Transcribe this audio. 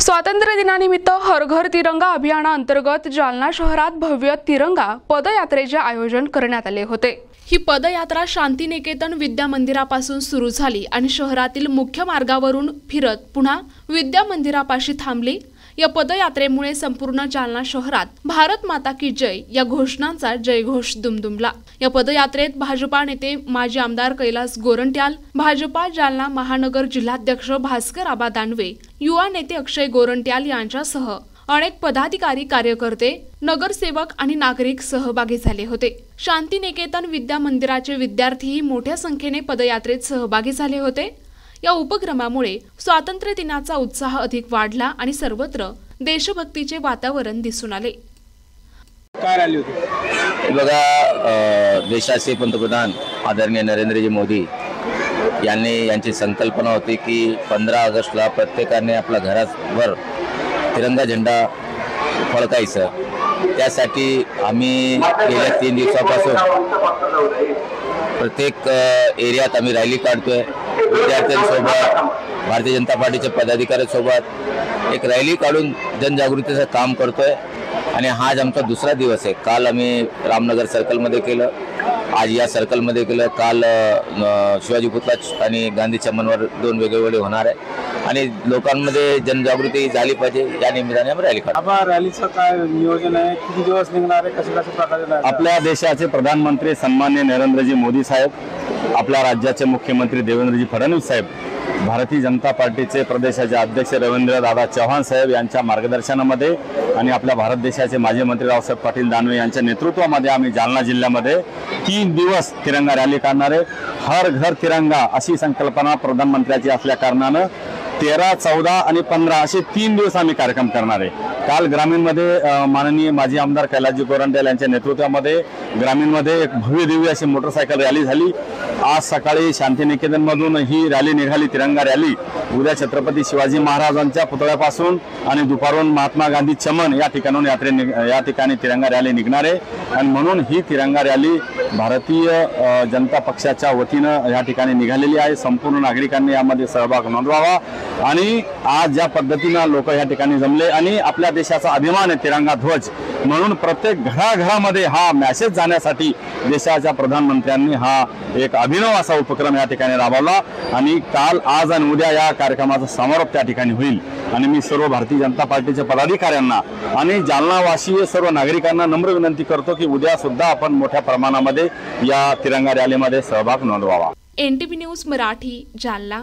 स्वातंत्र्य दिनानिमित्त हर घर तिरंगा अभियानाअंतर्गत जालना शहरात भव्य तिरंगा पदयात्रेचे आयोजन करण्यात आले होते। ही पदयात्रा शांतिनिकेतन विद्या मंदिरापासून सुरू झाली आणि शहरातील मुख्य मार्गावरून फिरत पुन्हा विद्या मंदिरापाशी थांबली। या पदयात्रेमुळे संपूर्ण जालना शहरात भारत माता की जय या घोषणांचा जयघोष दुमदुमला। या पदयात्रेत भाजपा नेते माजी आमदार कैलास गोरंट्याल, भाजपा जालना महानगर जिल्हाध्यक्ष भास्कर आबा दानवे, युवा नेते अक्षय गोरंट्याल यांच्यासह अनेक पदाधिकारी, कार्यकर्ते, नगरसेवक आणि नागरिक सहभागी झाले होते। शांतिनिकेतन विद्या मंदिराचे विद्यार्थीही मोठ्या संख्येने पदयात्रेत सहभागी झाले होते। या उपक्रमामुळे स्वातंत्र्य दिनाचा उत्साह अधिक वाढला आणि सर्वत्र देशभक्तीचे वातावरण दिसून आले। काय रॅली होती बघा, देशाचे पंतप्रधान आदरणीय नरेंद्रजी मोदी यांची संकल्पना होती की 15 ऑगस्टला प्रत्येकाने आपल्या घरावर तिरंगा झेंडा फडकायचा। त्यासाठी आम्ही गेल्या 3 दिवसापासून प्रत्येक एरियात आम्ही रॅली काढतोय। विद्यार्थ्यांसोबत, भारतीय जनता पार्टीच्या पदाधिकाऱ्यांसोबत एक रॅली काढून जनजागृतीचं काम करतोय आणि हा आज आमचा दुसरा दिवस आहे। काल आम्ही रामनगर सर्कलमध्ये केलं, आज या सर्कलमध्ये केलं, काल शिवाजी पुतळा आणि गांधी चमनवर 2 वेगवेगळे होणार आहे आणि लोकांमध्ये जनजागृती झाली पाहिजे या निमित्ताने आम्ही रॅली काढतो। आपण रॅलीचं काय नियोजन आहे, किती दिवस निघणार आहे, कशा प्रकारे? आपल्या देशाचे प्रधानमंत्री सन्माननीय नरेंद्रजी मोदी साहेब, आपल्या राज्याचे मुख्यमंत्री देवेंद्रजी फडणवीस साहेब, भारतीय जनता पार्टीचे प्रदेशाचे अध्यक्ष रवींद्रदादा चव्हाण साहेब यांच्या मार्गदर्शनामध्ये आणि आपल्या भारत देशाचे माजी मंत्री रावसाहेब पाटील दानवे यांच्या नेतृत्वामध्ये आम्ही जालना जिल्ह्यामध्ये 3 दिवस तिरंगा रॅली काढणार आहे। हर घर तिरंगा अशी संकल्पना प्रधानमंत्र्याची असल्या कारणानं 13, 14 आणि 15 असे 3 दिवस आम्ही कार्यक्रम करणार आहे। काल ग्रामीणमध्ये माननीय माजी आमदार कैलासजी गोरंट्याल यांच्या नेतृत्वामध्ये ग्रामीणमध्ये एक भव्य दिव्य अशी मोटरसायकल रॅली झाली। आज सकाळी शांतिनिकेतनमधून ही रॅली निघाली, तिरंगा रॅली। उद्या छत्रपती शिवाजी महाराजांच्या पुतळ्यापासून आणि दुपारून महात्मा गांधी चमन या ठिकाणून या ठिकाणी तिरंगा रॅली निघणार आहे आणि म्हणून ही तिरंगा रॅली भारतीय जनता पक्षाच्या वतीनं या ठिकाणी निघालेली आहे। संपूर्ण नागरिकांनी यामध्ये सहभाग नोंदवावा आणि आज ज्या पद्धतीनं लोक या ठिकाणी जमले आणि आपल्या देशाचा अभिमान आहे तिरंगा ध्वज, म्हणून प्रत्येक घराघरामध्ये हा मेसेज जाण्यासाठी देशाच्या प्रधानमंत्र्यांनी हा एक अभिनव असा उपक्रम या ठिकाणी राबवला आणि काल, आज आणि उद्या या कार्यक्रमाचा समारोप त्या ठिकाणी होईल। आणि मी सर्व भारतीय जनता पार्टीच्या पदाधिकाऱ्यांना आणि जालनावासीय सर्व नागरिकांना नम्र विनंती करतो की उद्या सुद्धा आपण मोठ्या प्रमाणामध्ये या तिरंगा रॅलीमध्ये सहभाग नोंदवावा। NTV news Marathi, Jalna.